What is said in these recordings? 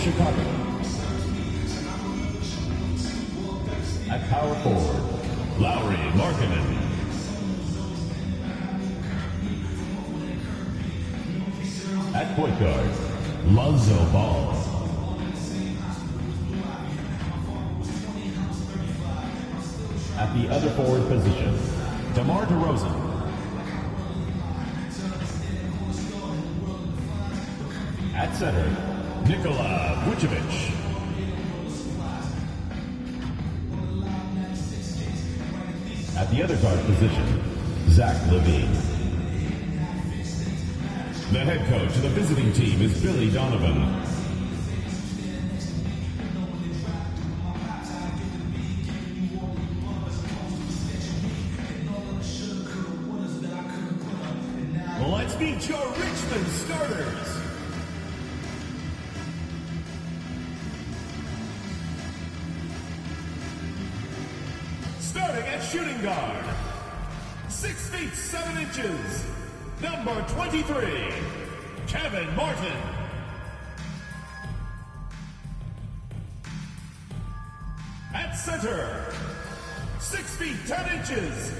Chicago. At power forward, Lowry Markkanen. At point guard, Lonzo Ball. At the other forward position, DeMar DeRozan. At center, Nikola Vucevic. At the other guard position, Zach LaVine. The head coach of the visiting team is Billy Donovan. Let's meet your Richmond starters. Starting at shooting guard, 6 feet 7 inches, number 23, Kevin Martin. At center, 6 feet 10 inches,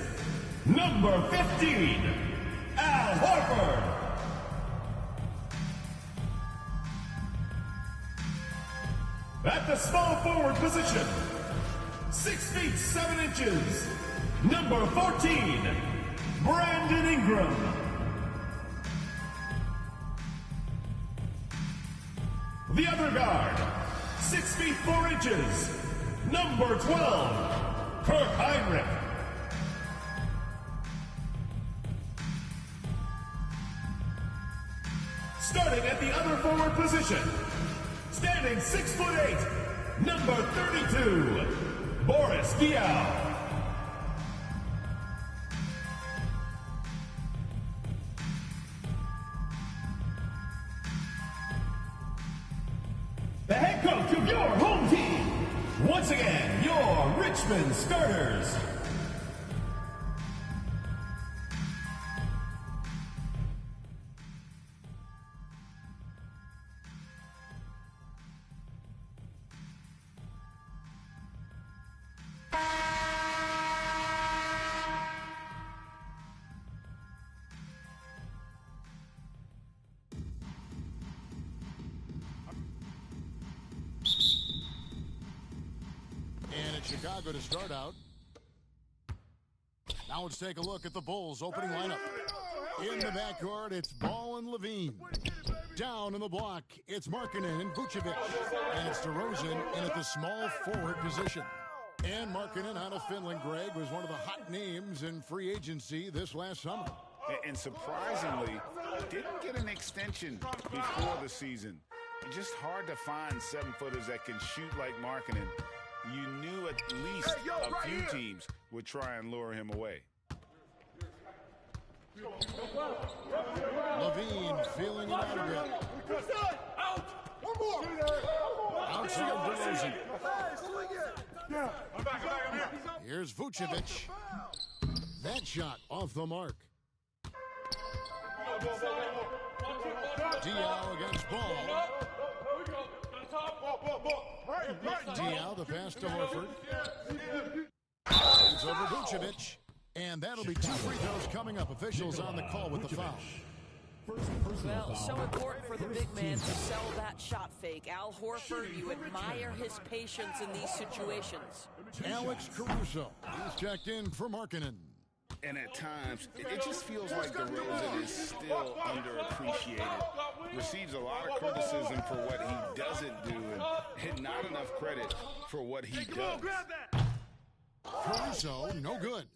number 15, Al Horford. At the small forward position, 6 feet 7 inches, number 14, Brandon Ingram. The other guard, 6 feet 4 inches, number 12, Kirk Heinrich. Starting at the other forward position, standing 6'8", number 32, Boris Diaw. The head coach of your home team, once again, your Richmond starters. Chicago to start out. Now let's take a look at the Bulls' opening lineup. In the backcourt, it's Ball and LaVine. Down in the block, it's Markkanen and Vucevic. And it's DeRozan in at the small forward position. And Markkanen out of Finland, Greg, was one of the hot names in free agency this last summer. And surprisingly, didn't get an extension before the season. Just hard to find 7-footers that can shoot like Markkanen. You knew at least a few teams would try and lure him away. LaVine feeling it out a bit. Outside DeRozan. Here's Vucevic. That shot off the mark. Diaw against Ball. Diaw, the pass to Horford. It's over Vucevic. And that'll be 2 free throws coming up. Officials on the call with the foul. Well, so important for the big man to sell that shot fake. Al Horford, you admire his patience in these situations. Alex Caruso, he's checked in for Markkanen. And at times, it just feels like DeRozan is still underappreciated. Receives a lot of criticism for what he doesn't do and not enough credit for what he does. Caruso, no good.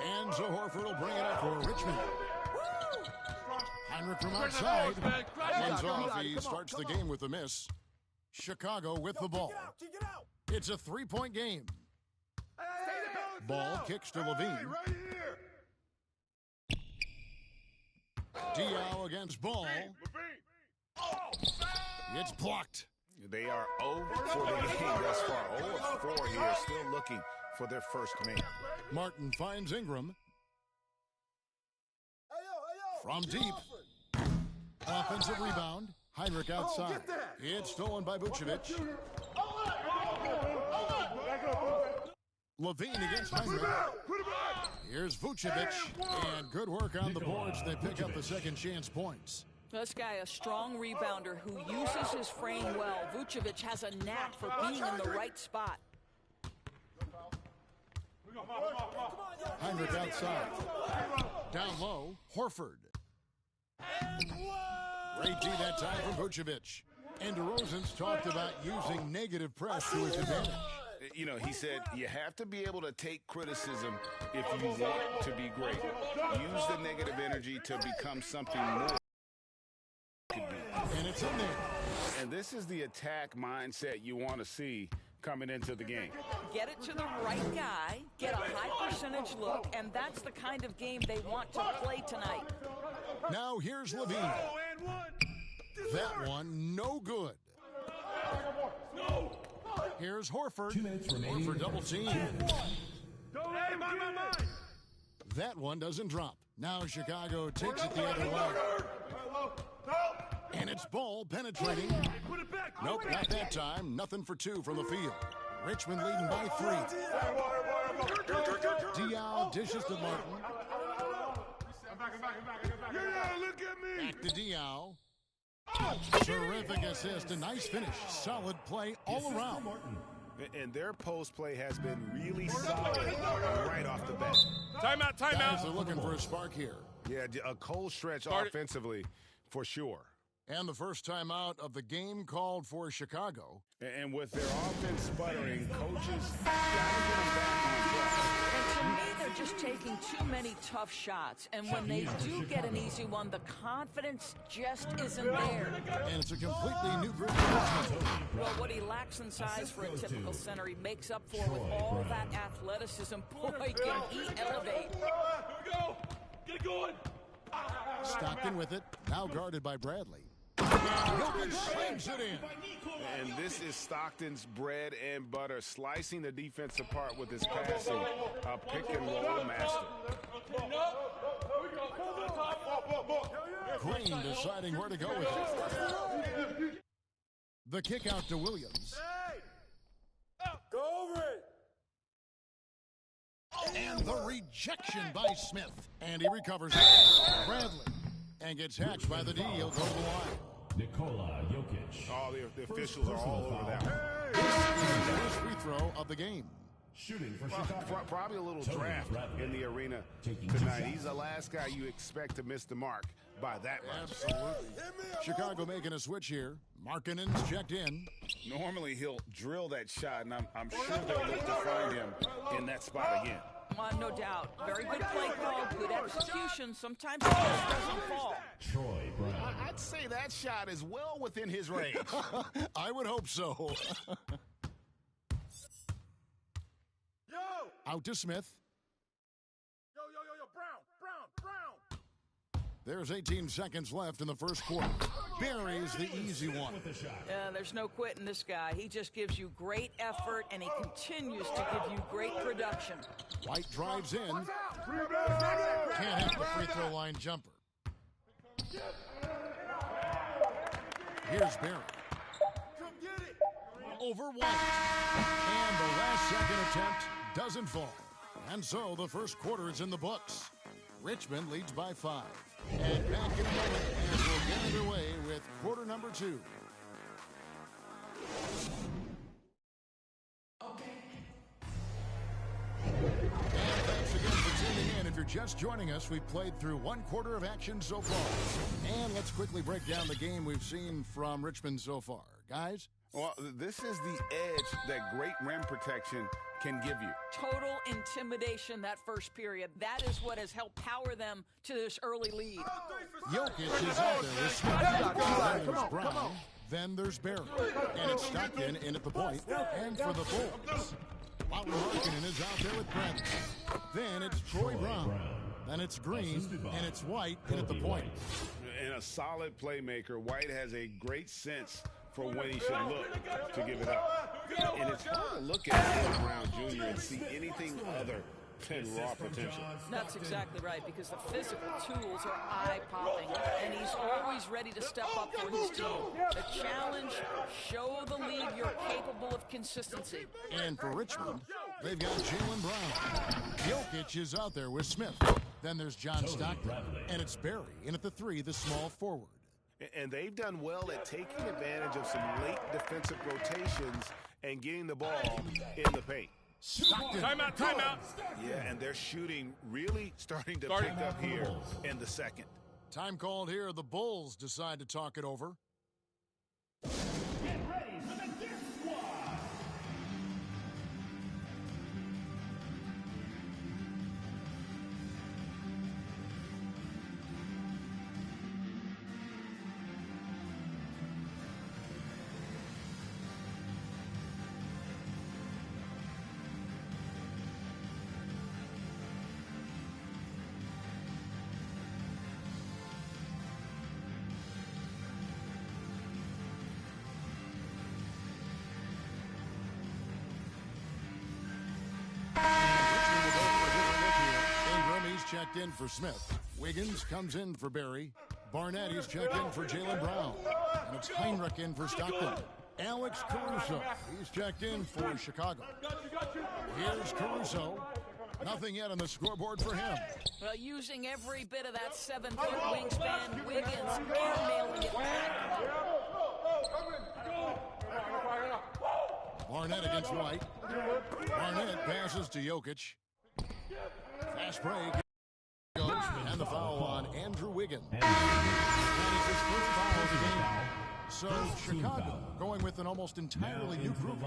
And so Horford will bring it up for Richmond. Heinrich from outside. One's off. He starts the game with a miss. Chicago with the ball. It's a 3-point game. Ball kicks to LaVine. Diaw against Ball. It's blocked. They are 0 for the game thus far. 0 of 4 here, still looking for their first make. Martin finds Ingram. From deep. Offensive rebound. Heinrich outside. It's stolen by Vucevic. Levine against Heinrich. Here's Vucevic. And good work on the boards. They pick up the second chance points. This guy, a strong rebounder who uses his frame well. Vucevic has a knack for being in the right spot. Heinrich outside. Down low, Horford. Great D that time from Vucevic. And DeRozan's talked about using negative press to his advantage. You know, he said you have to be able to take criticism if you want to be great. Use the negative energy to become something more. And it's in there. And this is the attack mindset you want to see coming into the game. Get it to the right guy, get a high percentage look, and that's the kind of game they want to play tonight. Now here's Levine. That one, no good. Here's Horford. 2 minutes remaining. Horford double team. That one doesn't drop. Now Chicago takes it the other way. And it's ball penetrating. Nope, not that time. Nothing for two from the field. Richmond leading by 3. Diaw dishes to Martin. Back to Diaw. Terrific assist, a nice finish. Solid play all around. And their post play has been really solid right off the bat. Timeout, timeout. Guys are looking for a spark here. Yeah, a cold stretch offensively for sure. And the first timeout of the game called for Chicago. And with their offense sputtering, coaches got to get them back on track. And to me, they're just taking too many tough shots. And when they do get an easy one, the confidence just isn't there. And it's a completely new group of Well, what he lacks in size for a typical center, he makes up for with all that athleticism. Boy, can he elevate. Here we go. Get it going. Stockton with it, now guarded by Bradley. Jokic slams it in. And this is Stockton's bread and butter, slicing the defense apart with his passing, a pick-and-roll master. Green deciding where to go with it. The kick out to Williams. Go over it. And the rejection by Smith. And he recovers it. Bradley. And gets hatched by the D. He'll go to the line. Nikola Jokic. Oh, the officials are all over that one. This is the first free throw of the game. Shooting for Chicago. Probably a little draft in the arena tonight. He's the last guy you expect to miss the mark by that much. Absolutely. Chicago making a switch here. Markkanen's checked in. Normally he'll drill that shot, and I'm sure they'll look to find him in that spot again. No doubt. Very good play call, good execution. Sometimes it just doesn't fall. Troy Brown. I'd say that shot is well within his range. I would hope so. Out to Smith. Brown. There's 18 seconds left in the first quarter. Buries the easy one. There's no quitting this guy. He just gives you great effort, and he continues to give you great production. White drives in. Can't hit the free throw line jumper. Here's Barry. Over White. And the last second attempt doesn't fall. And so the first quarter is in the books. Richmond leads by 5. And back in a moment as we'll get underway with quarter number 2. And thanks again for tuning in. If you're just joining us, we've played through one quarter of action so far. And let's quickly break down the game we've seen from Richmond so far. Guys? Well, this is the edge that great rim protection can give you. Total intimidation that first period. That is what has helped power them to this early lead. Jokic is out there with Smith. There's Brown. Then there's Barry. And it's Stockton in at the point. And for the Bulls, Lauri Markkanen is out there with Bradley. Then it's Troy Brown. Then it's Green. And it's White in at the point. And a solid playmaker, White has a great sense for when he should look to give it up. And it's hard to look at Troy Brown Jr. and see anything other and raw potential. That's exactly right, because the physical tools are eye-popping, and he's always ready to step up for his team. The challenge, show the league you're capable of consistency. And for Richmond, they've got Jaylen Brown. Jokic is out there with Smith. Then there's John Stockton. And it's Barry in at the 3, the small forward. And they've done well at taking advantage of some late defensive rotations and getting the ball in the paint. Stockton. Timeout, timeout. Yeah, and their shooting really starting to pick up here in the second. Time called here. The Bulls decide to talk it over. Get ready for the Gear Squad. Checked in for Smith. Wiggins comes in for Barry. Barnett, he's checked in for Jaylen Brown. And it's Heinrich in for Stockton. Alex Caruso, he's checked in for Chicago. Here's Caruso. Nothing yet on the scoreboard for him. Well, using every bit of that 7-foot wingspan, Wiggins airmailing it back. Barnett against White. Barnett passes to Jokic. Fast break. And the foul on Andrew Wiggins. That is his first foul of the game. So Chicago going with an almost entirely new group.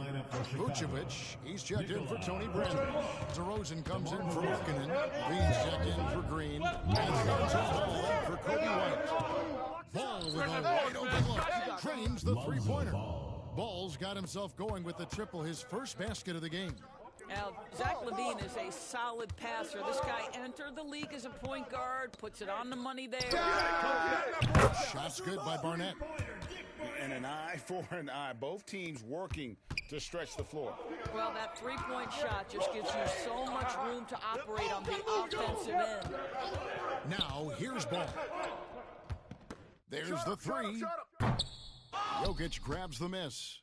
Vucevic, he's checked in for Tony Brennan. DeRozan comes in for Markkanen. Lee's checked in for Green. And Jones ball in for Kobe White. Ball with a wide open look. Trains the three-pointer. Ball's got himself going with the triple, his first basket of the game. Now, Zach LaVine is a solid passer. This guy entered the league as a point guard, puts it on the money there. Shots good by Barnett. And an eye for an eye. Both teams working to stretch the floor. Well, that three-point shot just gives you so much room to operate on the offensive end. Now, here's Ball. There's the 3. Jokic grabs the miss.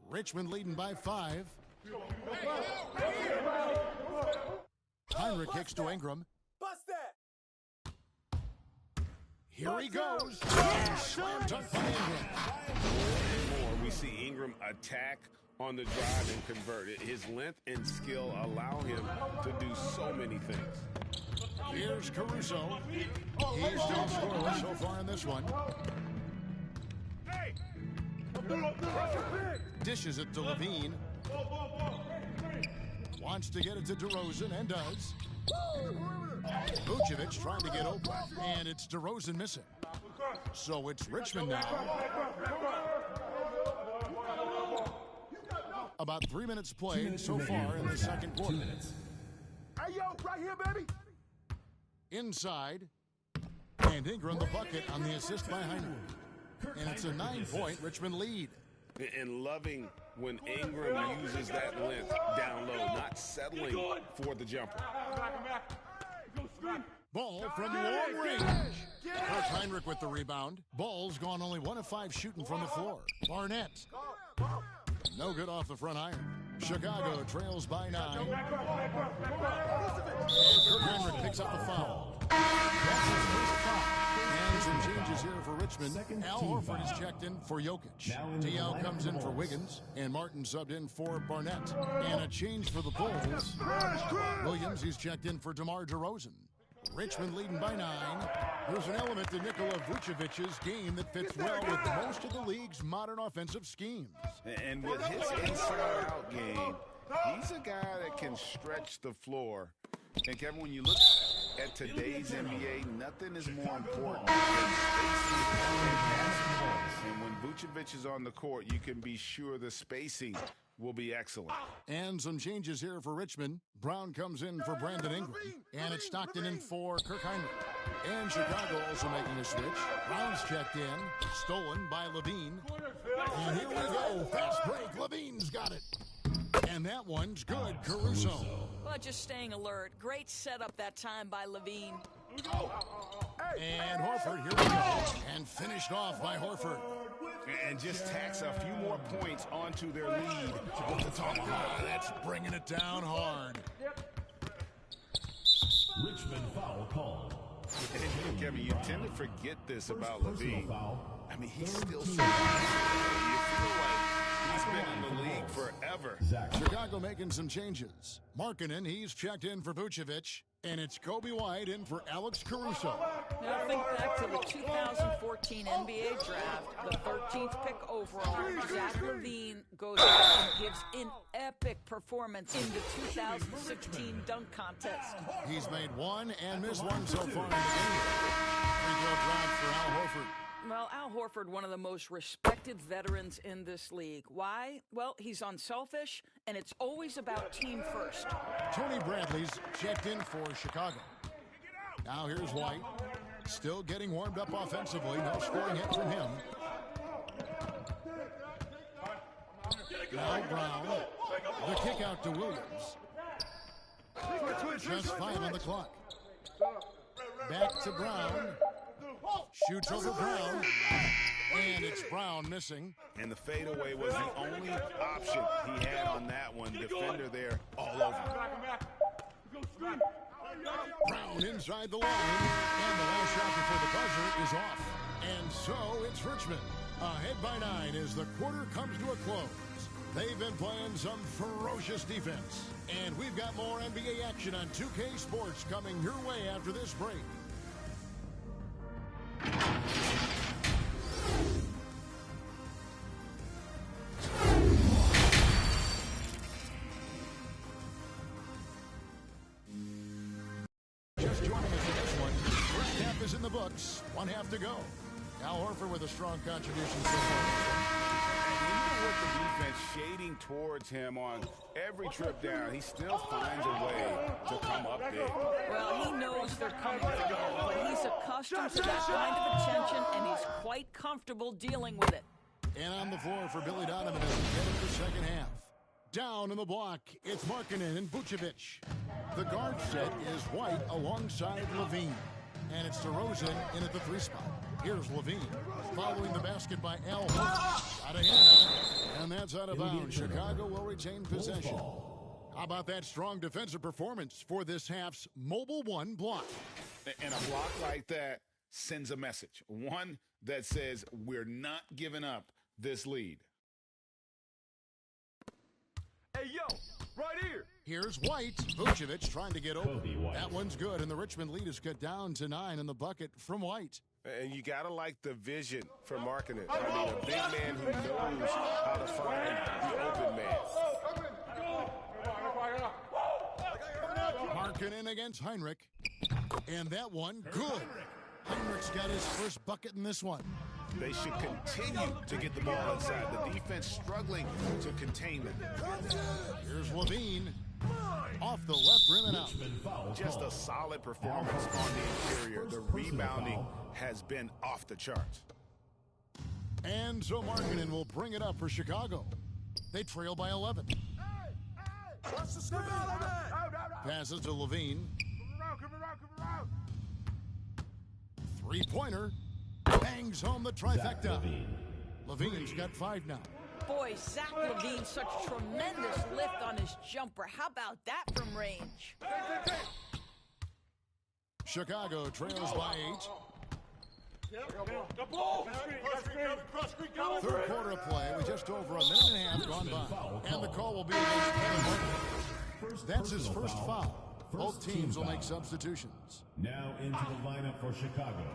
Richmond leading by 5. Heinrich kicks to Ingram. Bust that. Here he goes. Slam dunk by Ingram. More, we see Ingram attack on the drive and convert it. His length and skill allow him to do so many things. Here's Caruso. He's still scoreless so far in this one. Dishes it to Levine. Wants to get it to DeRozan and does. Vucevic trying to get open, and it's DeRozan missing. So it's Richmond now. About 3 minutes played so far in the second quarter. Hey, yo, right here, baby. Inside, and Ingram the bucket on the assist by Heinrich. And it's a 9-point Richmond lead. And loving when Ingram uses that length down low, not settling for the jumper. Ball from long range. Coach Heinrich with the rebound. Ball's gone only 1 of 5 shooting from the floor. Barnett. No good off the front iron. Chicago trails by 9. And Kirk Heinrich picks up the foul. That's his first foul. And some changes here for Richmond. Al Horford is checked in for Jokic. DL comes in for Wiggins. And Martin subbed in for Barnett. And a change for the Bulls. Williams, he's checked in for DeMar DeRozan. Richmond leading by 9. There's an element to Nikola Vucevic's game that fits well with most of the league's modern offensive schemes. And with his inside-out game, he's a guy that can stretch the floor. And Kevin, when you look at today's NBA, nothing is more important than spacing and passing. And when Vucevic is on the court, you can be sure the spacing will be excellent. And some changes here for Richmond. Brown comes in for Brandon Ingram. And it's Stockton in for Kirk Heinrich. And Chicago also making a switch. Brown's checked in. Stolen by Levine. And here we go. Fast break. Levine's got it. And that one's good, Caruso. Well, just staying alert. Great setup that time by Levine. And Horford, here we go. And finished off by Horford. And just tacks a few more points onto their lead with the tomahawk. That's bringing it down hard. Richmond foul called. And Kevin, you tend to forget this about Levine. I mean, he's still so young. You feel like he's been in the league forever. Chicago making some changes. Markkanen, he's checked in for Vucevic. And it's Kobe White in for Alex Caruso. Now think back to the 2014 NBA draft, the 13th pick overall. Zach LaVine goes out and gives an epic performance in the 2016 dunk contest. He's made one and missed one so far in the game. Free throw drop for Al Horford. Well, Al Horford, one of the most respected veterans in this league. Why? Well, he's unselfish, and it's always about team first. Tony Bradley's checked in for Chicago. Now here's White. Still getting warmed up offensively. No scoring hit from him. Now Brown. The kick out to Williams. Just 5 on the clock. Back to Brown. Shoots over Brown. And it's Brown missing. And the fadeaway was the only option he had on that one. Defender there all over. Brown inside the line. And the last shot before the buzzer is off. And so it's Richmond. Ahead by 9 as the quarter comes to a close. They've been playing some ferocious defense. And we've got more NBA action on 2K Sports coming your way after this break. Just joining us in this one. First half is in the books. 1 half to go. Al Horford with a strong contribution so far. Even with the defense shading towards him on every trip down, he still finds a way to come up big. Well, he knows they're coming for him, but he's accustomed to that kind of attention, and he's quite comfortable dealing with it. And on the floor for Billy Donovan as we get into the second half. Down in the block, it's Markkanen and Vucevic. The guard set is White alongside Levine. And it's DeRozan in at the 3 spot. Here's Levine following the basket by Al Horford. Out of hand, and that's out of bounds. Chicago will retain possession. How about that strong defensive performance for this half's Mobile One block? And a block like that sends a message. One that says we're not giving up this lead. Hey, yo, right here. Here's White. Vucevic trying to get over. That one's good, and the Richmond lead is cut down to 9 in the bucket from White. And you got to like the vision for Markkanen. I mean, a big man who knows how to find the open man. Markkanen against Heinrich. And that one, good. Heinrich's got his first bucket in this one. They should continue to get the ball inside. The defense struggling to contain them. Here's Levine. Off the left rim and out. Just a solid performance on the interior. The rebounding has been off the charts. And so Markkanen will bring it up for Chicago. They trail by 11. Passes to Levine. Three-pointer. Bangs home the trifecta. Levine's got 5 now. Boy, Zach LaVine, such tremendous lift on his jumper. How about that from range? Chicago trails by 8. Third quarter of play with just over a minute and a half gone by. And the call will be against Kevin Markkanen. That's his first foul. Both teams will make substitutions. Now into the lineup for Chicago.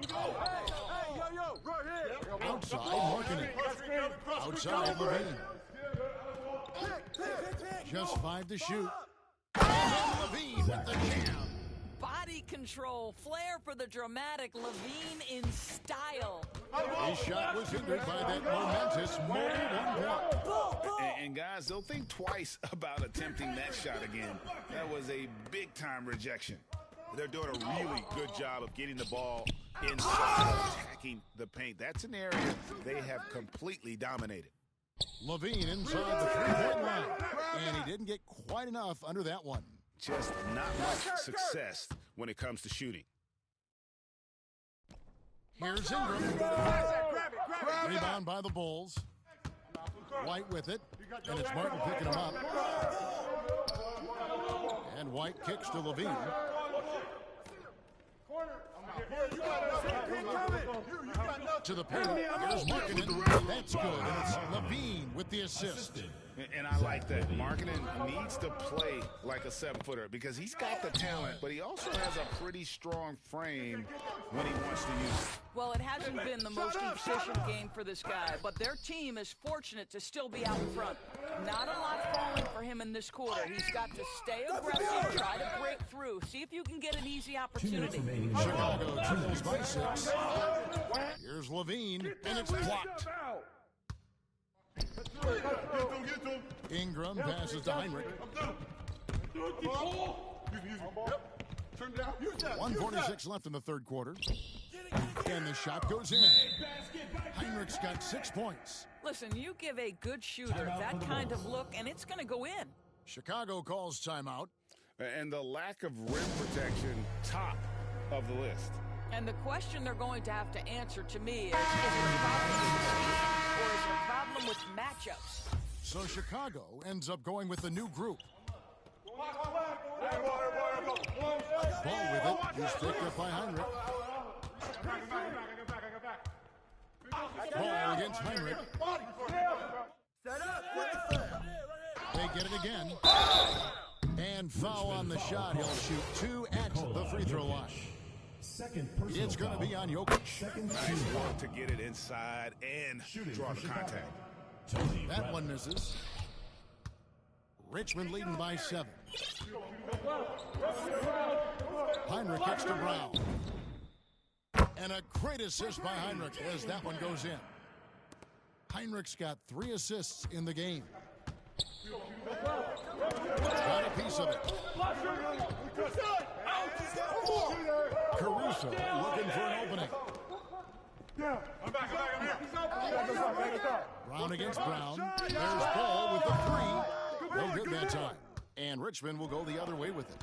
Hey, yo, right here. Outside Markkanen. Outside Levine. Just 5 to shoot. And Levine with the jam. Body control, flair for the dramatic, Levine in style. His shot was hindered by that momentous Mobile One block. And guys, they'll think twice about attempting that shot again. That was a big-time rejection. They're doing a really good job of getting the ball inside, attacking the paint. That's an area they have completely dominated. Levine inside the three-point line. And he didn't get quite enough under that one. Just not much success when it comes to shooting. Here's Ingram. Rebound by the Bulls. White with it. And it's Martin picking him up. And White kicks to Levine. To the paint. Here's Markkinen. That's good. And it's Levine with the assist. And I like that. Markkinen needs to play like a 7-footer because he's got the talent, but he also has a pretty strong frame when he wants to use it. Well, it hasn't been the most efficient game for this guy, but their team is fortunate to still be out in front. Not a lot falling for him in this quarter. He's got to stay aggressive, try to break through, see if you can get an easy opportunity. Chicago trails by 6. Here's Levine, and it's blocked. Ingram passes to Heinrich. 1:46 left in the third quarter. And the shot goes in. Heinrich's got 6 points. Listen, you give a good shooter that kind of look, and it's going to go in. Chicago calls timeout. And the lack of rim protection, top of the list. And the question they're going to have to answer to me is it a problem with the scheme or is it a problem with matchups? So Chicago ends up going with the new group. Ball with it. He's picked up by Heinrich. Ball against Heinrich. They get it again. And foul on the shot. He'll shoot 2 at the free throw line. It's going to be on Jokic. Nice work to get it inside and draw the contact. That one misses. Richmond leading by 7. Heinrich kicks to Brown. And a great assist by Heinrich as that one goes in. Heinrich's got 3 assists in the game. Got a piece of it. Caruso looking for an opening. Brown against Brown. There's Ball with the 3. No good that time. And Richmond will go the other way with it.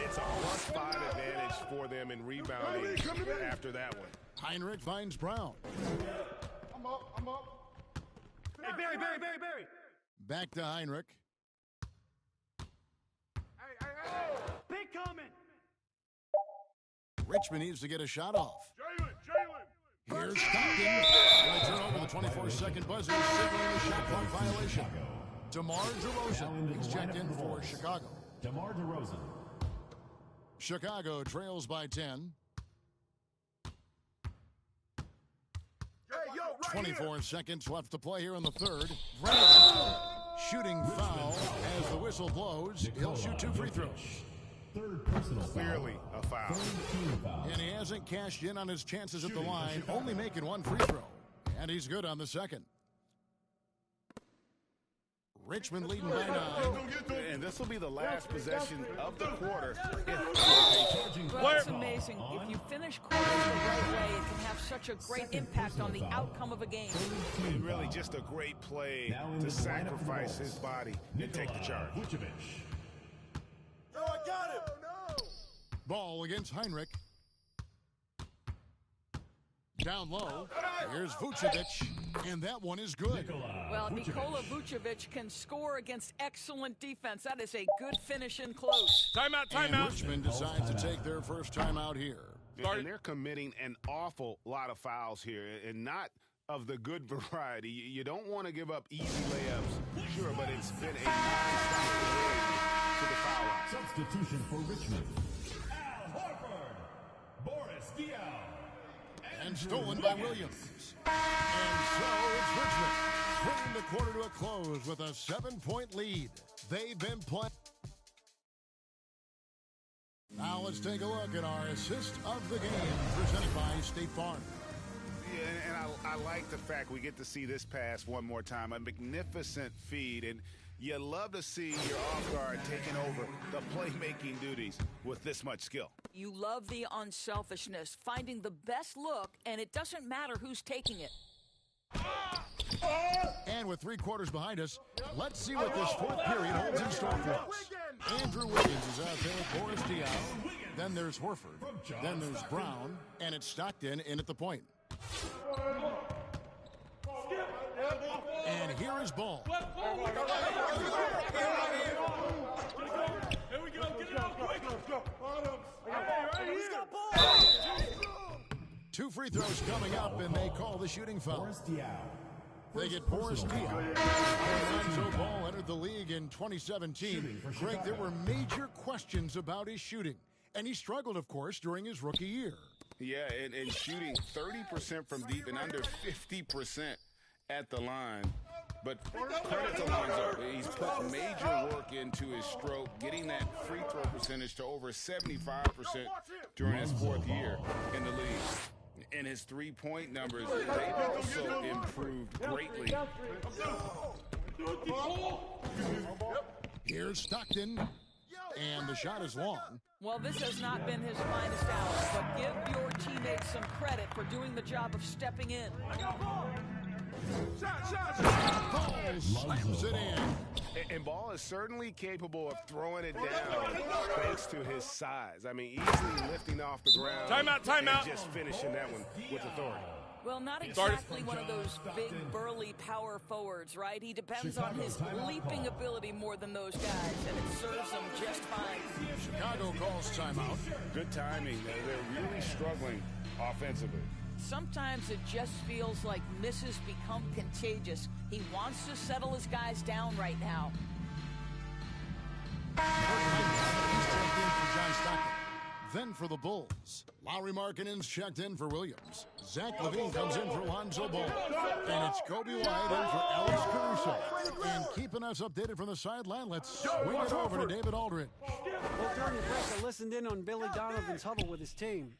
It's a +5 advantage for them in rebounding after that one. Heinrich finds Brown. I'm up. Hey, Barry. Back to Heinrich. Hey. Big coming. Richmond needs to get a shot off. Jalen. Here's Stockton. Going to turn over the 24-second buzzer, signaling the shot clock violation. DeMar DeRozan is checked in for Chicago. DeMar DeRozan. Chicago trails by 10. 24 seconds left to play here in the third. Brandon shooting foul as the whistle blows. He'll shoot 2 free throws. Third personal foul. Clearly a foul. Third team foul. And he hasn't cashed in on his chances at the line, only making 1 free throw. And he's good on the second. Richmond leading by 9. And this will be the last possession of the quarter. Well, it's amazing. If you finish quarters the right way, it can have such a great impact on the outcome of a game. And really just a great play to sacrifice his body and take the charge. Yo, I got him. Ball against Heinrich. Down low. Here's Vucevic. And that one is good. Well, Nikola Vucevic can score against excellent defense. That is a good finish in close. And Richmond decides to take their first timeout here. And they're committing an awful lot of fouls here, and not of the good variety. You don't want to give up easy layups, sure, but it's been a non-stop to the foul line. Substitution for Richmond. Al Horford. Boris Diaw. And stolen by Williams. And so it's Richmond bringing the quarter to a close with a 7-point lead. They've been playing. Now let's take a look at our assist of the game presented by State Farm. Yeah, and I like the fact we get to see this pass one more time. A magnificent feed, and you love to see your off guard taking over the playmaking duties with this much skill. You love the unselfishness, finding the best look, and it doesn't matter who's taking it. And with 3 quarters behind us, let's see what this 4th period holds in store for us. Andrew Wiggins is out there with Boris Diaw. Then there's Horford. Then there's Brown. And it's Stockton in at the point. And here is Ball. Here we go. Get it out quick. He's got ball. 2 free throws coming up, and they call the shooting foul. They get Boris Diaw. Lonzo Ball entered the league in 2017. Greg, there were major questions about his shooting, and he struggled, of course, during his rookie year. Yeah, and shooting 30% from deep and under 50% at the line. But credit to Lonzo. He's put major work into his stroke, getting that free throw percentage to over 75% during his 4th year in the league. And his three-point numbers, they've also improved greatly. Here's Stockton, and the shot is long. Well, this has not been his finest hour, but give your teammates some credit for doing the job of stepping in. Ball slams it in. And Ball is certainly capable of throwing it down thanks to his size. I mean, easily lifting off the ground. Timeout. And just finishing that one with authority. Well, not exactly one of those big, burly power forwards, right? He depends on his leaping ability more than those guys, and it serves him just fine. Chicago calls timeout. Good timing. They're really struggling offensively. Sometimes it just feels like misses become contagious. He wants to settle his guys down right now. He's checked in for John Stockton. Then for the Bulls, Lauri Markkanen's checked in for Williams. Zach LaVine comes in for Lonzo Ball. And it's Kobe White in for Alex Caruso. And keeping us updated from the sideline, let's swing it over to David Aldridge. Well, during the break, I listened in on Billy Donovan's huddle with his team.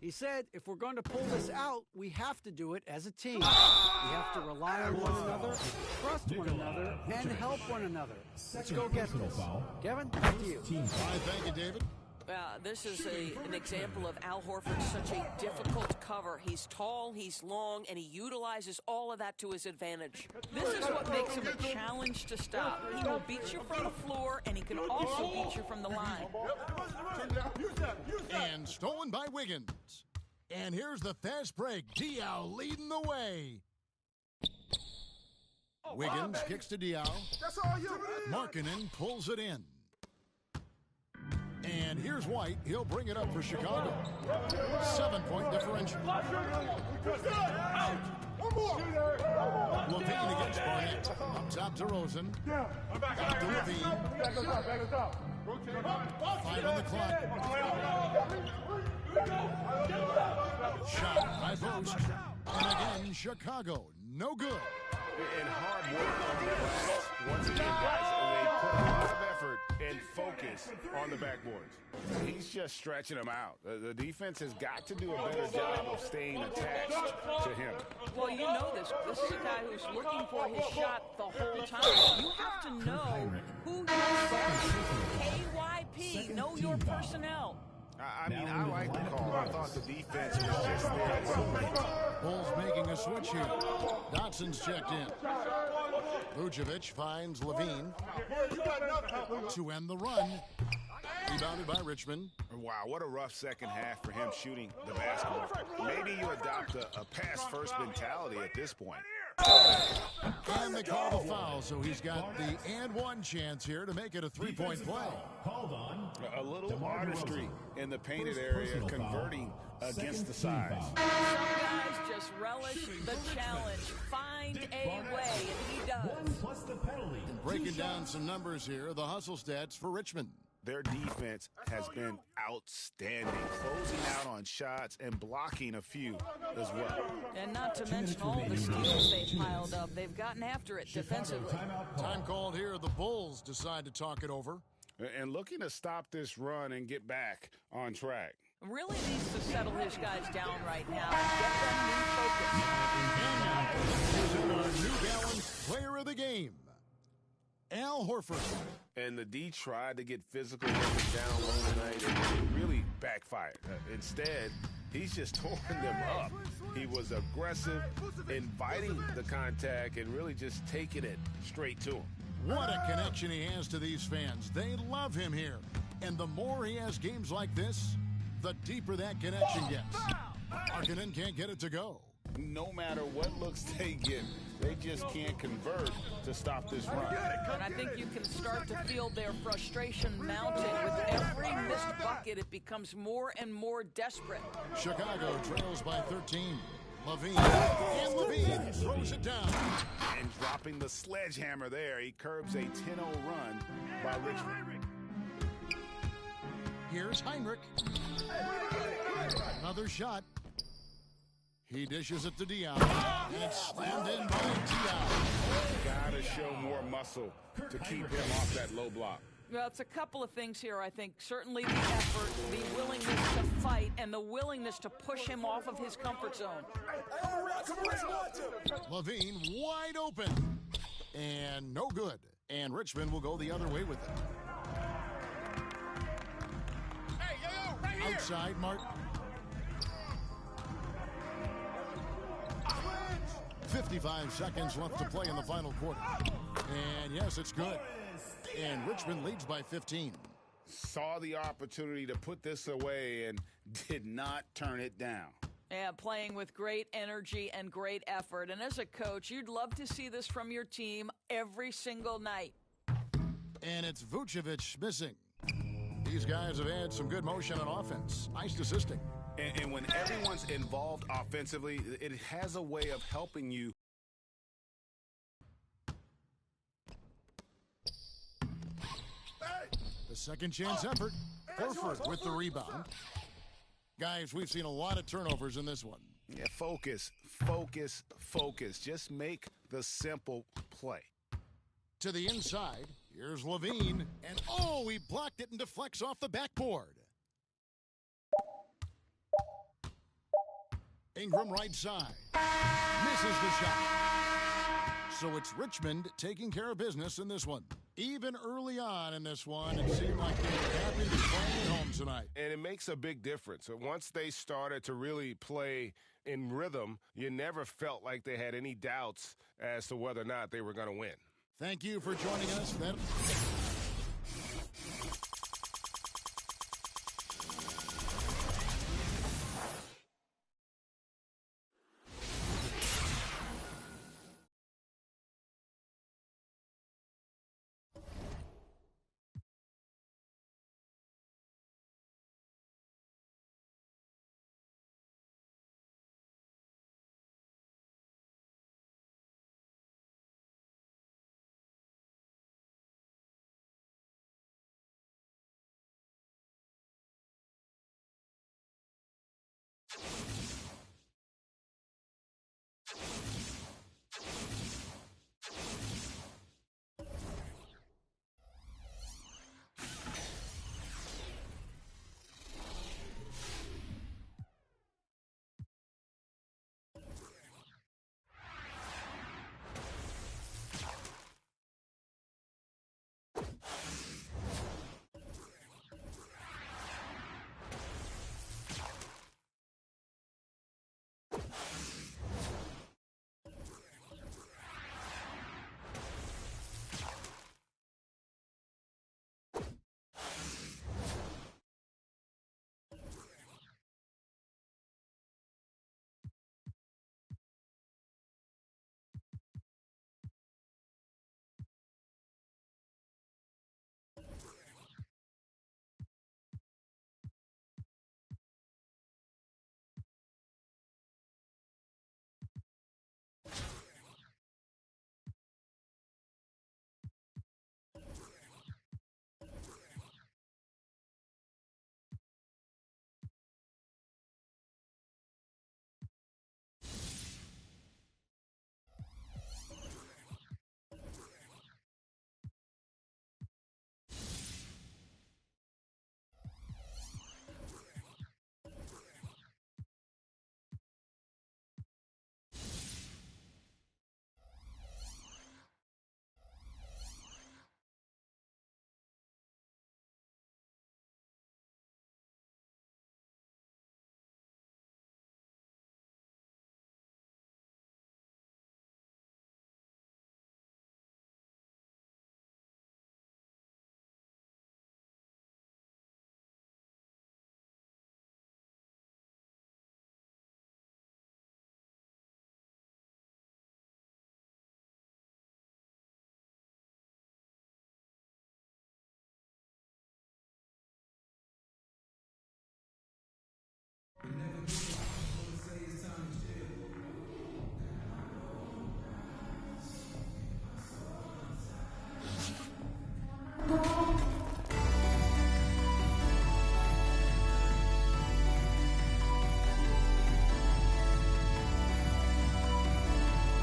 He said, if we're going to pull this out, we have to do it as a team. We have to rely on one another, trust one another, and help one another. Let's go get this. Kevin, back to you. Thank you, David. This is an example of Al Horford's such a difficult cover. He's tall, he's long, and he utilizes all of that to his advantage. This is what makes him a challenge to stop. He will beat you from the floor, and he can also beat you from the line. And stolen by Wiggins. And here's the fast break. Diaw leading the way. Wiggins kicks to Diaw. Markkanen pulls it in. And here's White. He'll bring it up for Chicago. 7-point differential. LaVine against Barnett. Up top to Rosen. Back to LaVine. 5 on the clock. Shot by Post. And again, Chicago. No good. And hard work on the glass. Once again, guys, they put a lot of effort and focus on the backboards. He's just stretching them out. The defense has got to do a better job of staying attached to him. Well, you know this. This is a guy who's looking for his shot the whole time. You have to know who you're guarding. KYP, know your personnel. I mean, I like the call. I thought the defense was just there. Bulls making a switch here. Dotson's checked in. Vucevic finds LaVine to end the run. Rebounded by Richmond. Wow, what a rough second half for him shooting the basketball. Maybe you adopt a pass-first mentality at this point. And they call the foul, so he's got the and one chance here to make it a three-point play. Called on A little artistry in the painted area, converting against the size. Some guys just relish the challenge. Find a way, and he does. plus the penalty. Breaking down some numbers here, the hustle stats for Richmond. Their defense has been outstanding, closing out on shots and blocking a few as well. And not to mention all the steals they've piled up. They've gotten after it defensively. Time called here. The Bulls decide to talk it over. And looking to stop this run and get back on track. Really needs to settle his guys down right now. Get them Using our New Balance player of the game, Al Horford. And the D tried to get physical down low tonight and really back backfired. Instead, he's just torn them up. He was aggressive, inviting the contact, and really just taking it straight to him. What a connection he has to these fans. They love him here. And the more he has games like this, the deeper that connection gets. Markkanen can't get it to go. No matter what looks they get, they just can't convert to stop this run. And I think you can start to feel their frustration mounting. With every missed bucket, it becomes more and more desperate. Chicago trails by 13. Levine, and Levine throws it down. And dropping the sledgehammer there, he curbs a 10-0 run by Richmond. Here's Heinrich. Another shot. He dishes it to Dion, and it's slammed in by Dion. Gotta show more muscle to keep him off that low block. Well, it's a couple of things here, I think. Certainly the effort, the willingness to fight, and the willingness to push him off of his comfort zone. Levine wide open. And no good. And Richmond will go the other way with it. Outside, Martin. 55 seconds left to play in the final quarter. And yes, it's good. And Richmond leads by 15. Saw the opportunity to put this away and did not turn it down. Yeah, playing with great energy and great effort. And as a coach, you'd love to see this from your team every single night. And it's Vucevic missing. These guys have had some good motion on offense. Nice assisting. And when everyone's involved offensively, it has a way of helping you. The second chance effort. Horford with the rebound. Guys, we've seen a lot of turnovers in this one. Yeah, focus, focus, focus. Just make the simple play. To the inside. Here's Levine. And oh, he blocked it and deflects off the backboard. Ingram right side. Misses the shot. So it's Richmond taking care of business in this one. Even early on in this one, it seemed like they were happy to be playing at home tonight. And it makes a big difference. Once they started to really play in rhythm, you never felt like they had any doubts as to whether or not they were going to win. Thank you for joining us.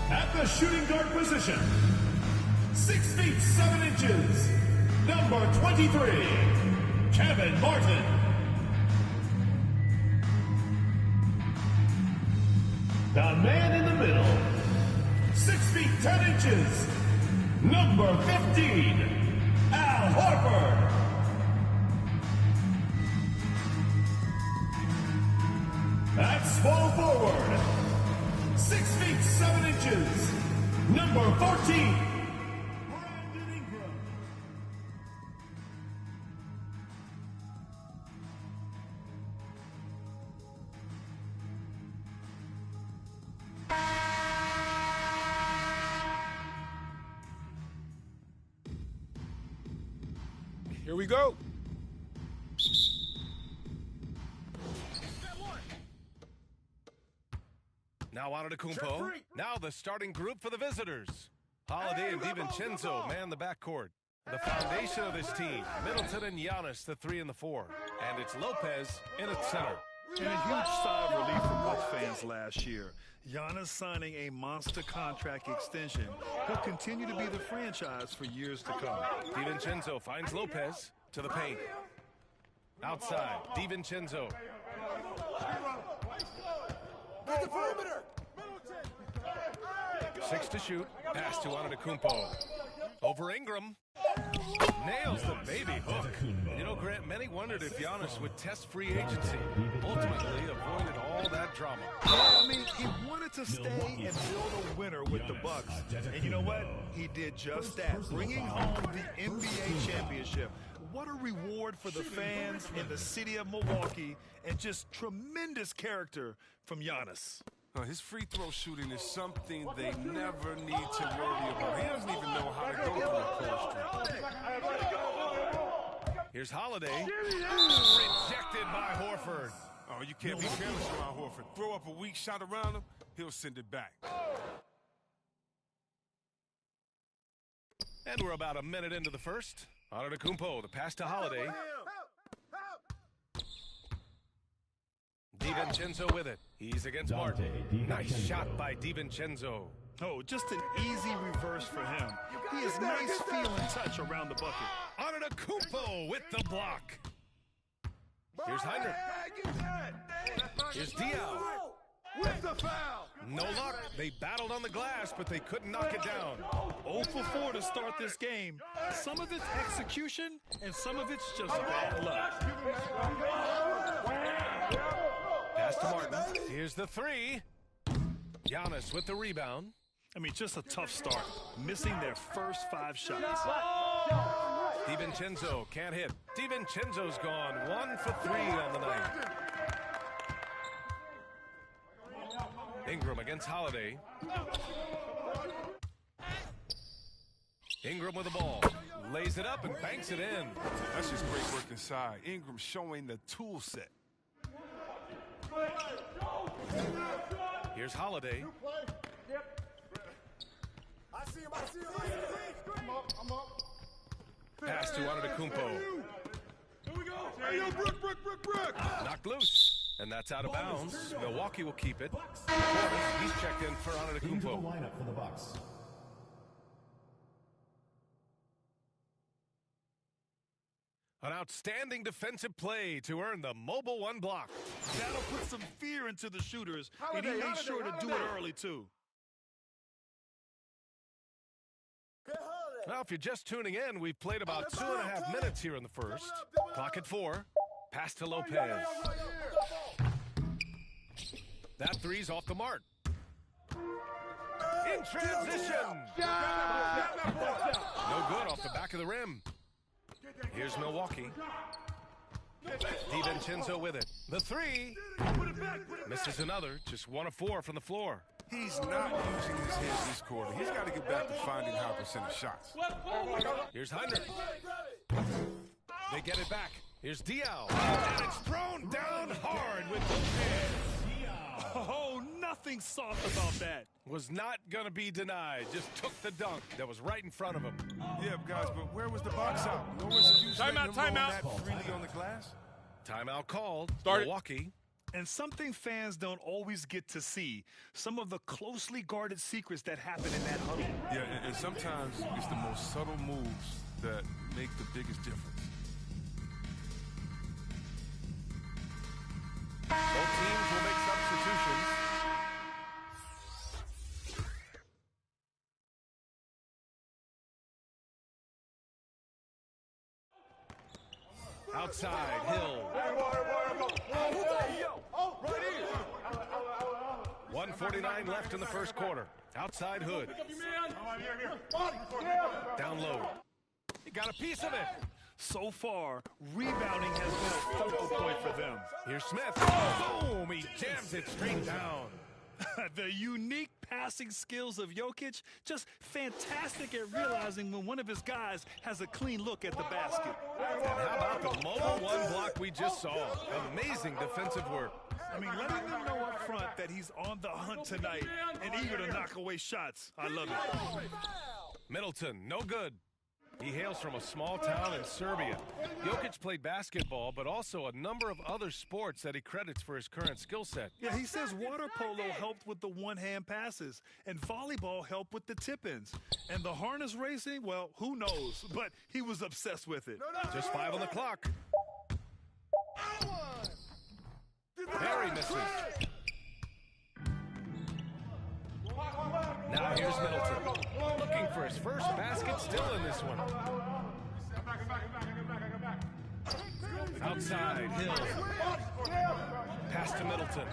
At the shooting guard position, 6 feet 7 inches, number 23, Kevin Martin. The man in the middle, 6 feet 10 inches, number 15, Al Horford. At small forward, 6 feet 7 inches, number 14, Brandon Ingram. Here we go. Now Antetokounmpo. Now the starting group for the visitors. Holiday and DiVincenzo man the backcourt. The foundation of this team, Middleton and Giannis, the 3 and the 4. And it's Lopez in its center. And a huge sigh of relief for Bucks fans last year. Giannis signing a monster contract extension. He'll continue to be the franchise for years to come. DiVincenzo finds Lopez to the paint. Outside, DiVincenzo. Get the perimeter! 6 to shoot. Pass to Antetokounmpo. Over Ingram. Nails the baby hook. You know, Grant, many wondered if Giannis would test free agency. Ultimately, avoided all that drama. Yeah, I mean, he wanted to stay and build a winner with the Bucks. And you know what? He did just that, bringing home the NBA championship. What a reward for the fans in the city of Milwaukee, and just tremendous character from Giannis. His free throw shooting is something they never need to worry about. He doesn't even know how to go through a cold streak. Here's Holiday. Rejected by Horford. Oh, you can't be careless around Horford. Throw up a weak shot around him, he'll send it back. And we're about a minute into the first. Antetokounmpo, the pass to Holiday. DiVincenzo with it. He's against Martin. Nice shot by DiVincenzo. Oh, just an easy reverse for him. He has nice feel and touch around the bucket. Antetokounmpo with the block. Here's Heinrich. Here's Diaw. With the foul! No luck. They battled on the glass, but they couldn't knock it down. 0 for 4 to start this game. Some of it's execution, and some of it's just bad luck. Pass to Martin. Here's the 3. Giannis with the rebound. I mean, just a tough start, missing their first 5 shots. DiVincenzo can't hit. DiVincenzo's gone 1 for 3 on the night. Ingram against Holiday. Ingram with the ball. Lays it up and banks it in. That's just great work inside. Ingram showing the tool set. Here's Holiday. Pass to Antetokounmpo. Hey, yo, Brick! Knocked loose. And that's out of bounds. Milwaukee will keep it. He's checked in for Into the Antetokounmpo. lineup for the Bucks. An outstanding defensive play to earn the Mobile One block. That'll put some fear into the shooters, and he made sure to do it early, too. Well, if you're just tuning in, we've played about 2.5 minutes here in the first. Clock at 4. Pass to Lopez. That 3's off the mark. In transition. No good off the back of the rim. Here's Milwaukee. DiVincenzo with it. The 3. Misses another. Just 1 of 4 from the floor. He's not using his head this quarter. He's got to get back to finding high percentage shots. Here's Heinrich. They get it back. Here's Diaw. And it's thrown down hard with Oh, nothing soft about that. Was not going to be denied. Just took the dunk that was right in front of him. Yeah, guys, but where was the box out? No excuse letting him roll that freely on the glass. Timeout called. Milwaukee. And something fans don't always get to see, some of the closely guarded secrets that happen in that huddle. Yeah, and sometimes it's the most subtle moves that make the biggest difference. Both teams will make substitutions. Outside, Hill. 1:49 left in the first quarter. Outside, Hood. Down low. He got a piece of it. So far, rebounding has been a focal point for them. Here's Smith. Boom! He jams it straight down. The unique passing skills of Jokic, just fantastic at realizing when one of his guys has a clean look at the basket. And how about the mobile one block we just saw? Amazing defensive work. I mean, letting them know up front that he's on the hunt tonight and eager to knock away shots. I love it. Middleton, no good. He hails from a small town in Serbia. Jokic played basketball, but also a number of other sports that he credits for his current skill set. Yeah, he says water polo helped with the one-hand passes, and volleyball helped with the tip-ins. And the harness racing, well, who knows? But he was obsessed with it. Just 5 on the clock. Barry misses. Now here's Middleton. Looking for his first basket still in this one. Outside, Hill. Pass to Middleton.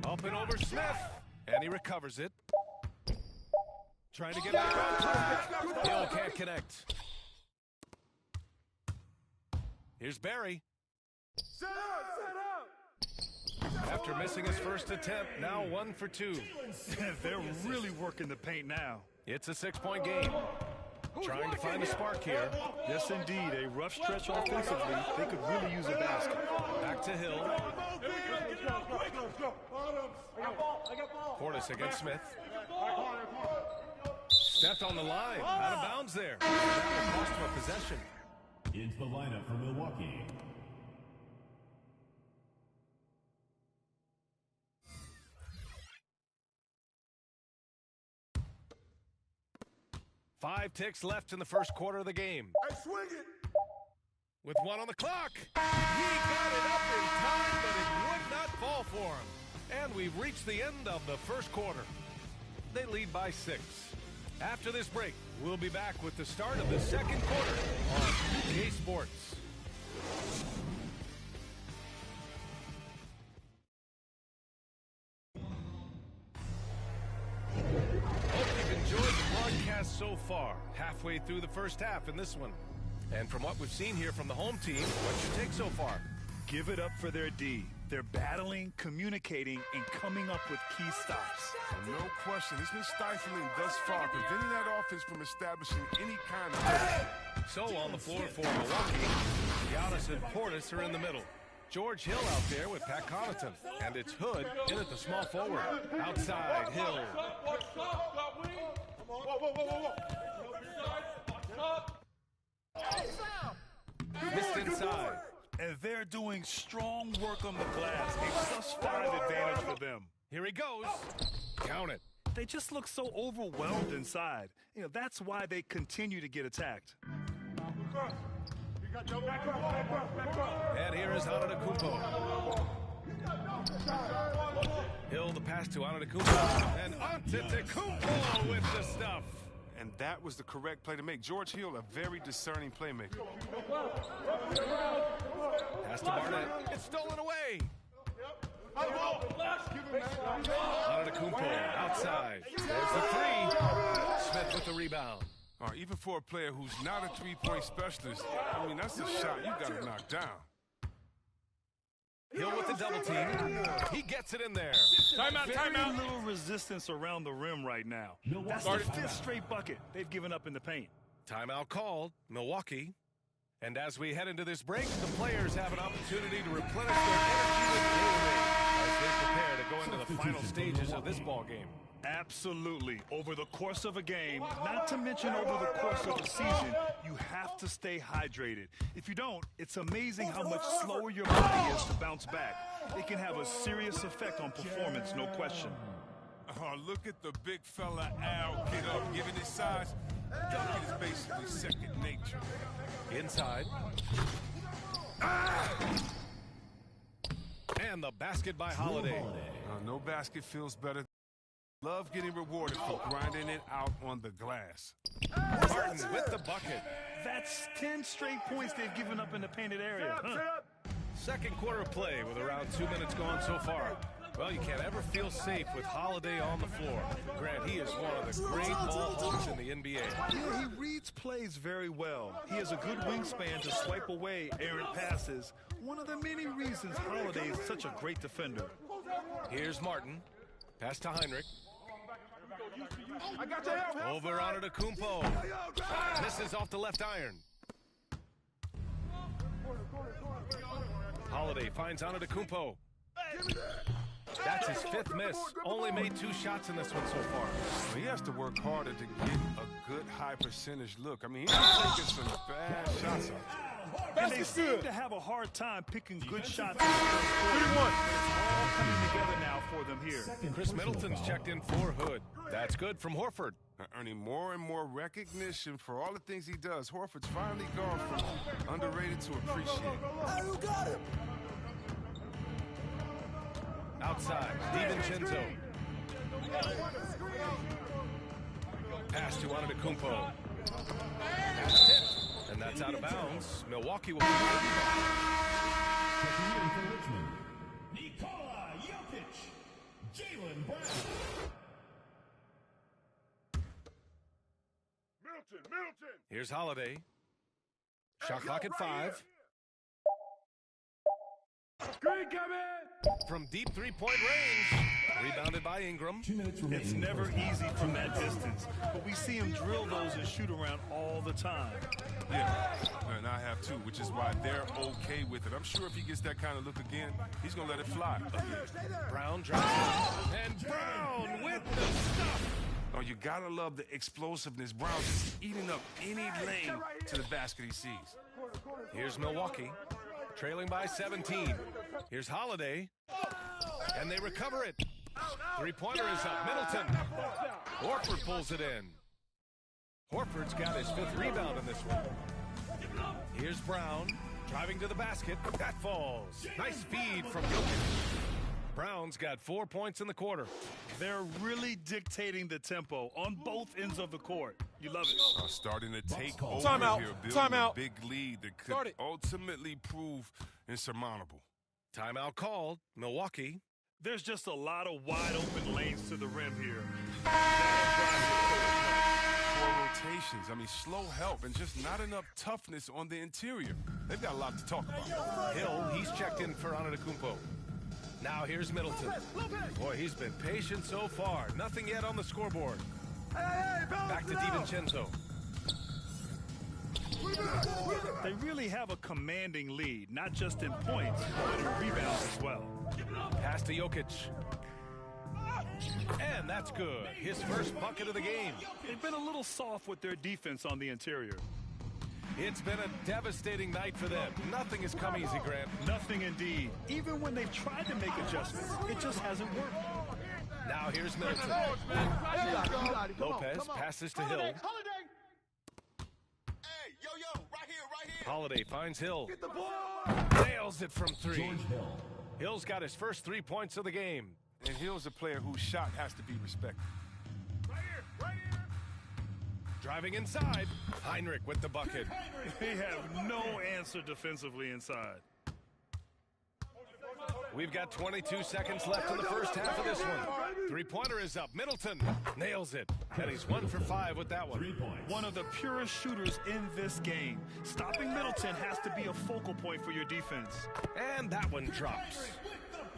Up and over Smith. And he recovers it. Trying to get back on track. Hill can't connect. Here's Barry. Set up! After missing his first attempt, now 1 for 2. They're really working the paint now. It's a 6-point game. Trying to find a spark here. Yes, indeed. A rough stretch offensively. They could really use a basket. Back to Hill. Portis against Smith. Stepped on the line. Out of bounds there. That will cost him a possession. Into the lineup for Milwaukee. Five ticks left in the first quarter of the game. Hey, swing it! With 1 on the clock. He got it up in time, but it would not fall for him. And we've reached the end of the first quarter. They lead by 6. After this break, we'll be back with the start of the second quarter on UK Sports. So far, halfway through the first half in this one. And from what we've seen here from the home team, what's your take so far? Give it up for their D. They're battling, communicating, and coming up with key stops. And no question, it's been stifling thus far, preventing that offense from establishing any kind of... So on the floor for Milwaukee, Giannis and Portis are in the middle. George Hill out there with Pat Connaughton. And it's Hood in at the small forward. Outside, Hill. Missed inside. And they're doing strong work on the glass. A +5 advantage for them. Here he goes. Count it. They just look so overwhelmed inside. You know, that's why they continue to get attacked. And here is Antetokounmpo. Hill the pass to Antetokounmpo. And Antetokounmpo with the stuff. And that was the correct play to make. George Hill, a very discerning playmaker. Pass to Barnett. It's stolen away. Antetokounmpo outside. There's the 3. Smith with the rebound. Even for a player who's not a three-point specialist, I mean, that's a shot you got to knock down. Hill with the double team. He gets it in there. Timeout. Very little resistance around the rim right now. That's the 5th straight bucket they've given up in the paint. Timeout called. Milwaukee. And as we head into this break, the players have an opportunity to replenish their energy with Gatorade as they prepare to go into the final stages of this ball game. Absolutely. Over the course of a game, not to mention over the course of a season, you have to stay hydrated. If you don't, it's amazing how much slower your body is to bounce back. It can have a serious effect on performance, no question. Oh, look at the big fella Al get up. Given his size, dunking is basically second nature. Inside. And the basket by Holiday. No basket feels better. Love getting rewarded for grinding it out on the glass. Martin with the bucket. That's 10 straight points they've given up in the painted area. Second quarter play with around 2 minutes gone so far. Well, you can't ever feel safe with Holiday on the floor. Grant, he is one of the great ball hawks in the NBA. Yeah, he reads plays very well. He has a good wingspan to swipe away errant passes. One of the many reasons Holiday is such a great defender. Here's Martin. Pass to Heinrich. I got your help. Over on to Kumpo. Misses off the left iron. Holiday finds on to Kumpo. That's his fifth miss. Only made 2 shots in this one so far. Well, he has to work harder to get a good high percentage look. I mean, he's taking some bad shots up. And they seem to have a hard time picking good shots. 3-1. It's all coming together now for them here. Chris Middleton's checked in for Hood. That's good from Horford. Earning more and more recognition for all the things he does. Horford's finally gone from underrated to appreciated. Who got him? Outside, DiVincenzo. Pass to Antetokounmpo. That's tipped, and that's out of bounds. Milwaukee will be Checking in for Richmond, Nikola Jokic, Jaylen Brown. Middleton. Here's Holiday. Shot clock at 5. Screen coming. From deep three-point range. Rebounded by Ingram. 2 minutes remaining. It's never easy from that distance, but we see him drill those and shoot around all the time. Yeah, and I have too, which is why they're okay with it. I'm sure if he gets that kind of look again, he's going to let it fly again. Brown drives. And Brown with the stuff. Oh, you got to love the explosiveness. Brown's just eating up any lane to the basket he sees. Here's Milwaukee. Trailing by 17. Here's Holiday. And they recover it. Three-pointer is up. Middleton. Horford pulls it in. Horford's got his 5th rebound in this one. Here's Brown. Driving to the basket. That falls. Nice feed from Jokic. Brown's got 4 points in the quarter. They're really dictating the tempo on both ends of the court. You love it. Starting to take over Timeout. here, building Timeout. a big lead that could ultimately prove insurmountable. Timeout called. Milwaukee. There's just a lot of wide open lanes to the rim here. 4 rotations. I mean, slow help and just not enough toughness on the interior. They've got a lot to talk about. Hill, he's checked in for Antetokounmpo. Now here's Middleton. Boy, he's been patient so far. Nothing yet on the scoreboard. Back to DiVincenzo. They really have a commanding lead, not just in points, but in rebounds as well. Pass to Jokic. And that's good. His first bucket of the game. They've been a little soft with their defense on the interior. It's been a devastating night for them. Nothing has come easy, Grant. Nothing indeed. Even when they've tried to make adjustments, it just hasn't worked. Now here's Middleton. Lopez passes to Hill. Holiday finds Hill. Nails it from 3. Hill's got his first 3 points of the game. And Hill's a player whose shot has to be respected. Driving inside. Heinrich with the bucket. They have no answer defensively inside. We've got 22 seconds left in the first half of this one. Three-pointer is up. Middleton nails it. And he's 1 for 5 with that one. 3 points. One of the purest shooters in this game. Stopping Middleton has to be a focal point for your defense. And that one drops.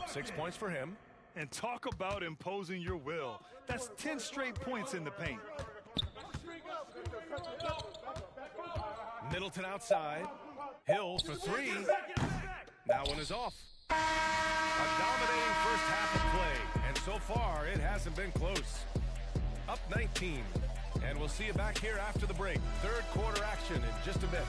6 points for him. And talk about imposing your will. That's 10 straight points in the paint. Middleton outside. Hill for three. That one is off. A dominating first half of play, and so far it hasn't been close. Up 19, and we'll see you back here after the break. Third quarter action in just a bit.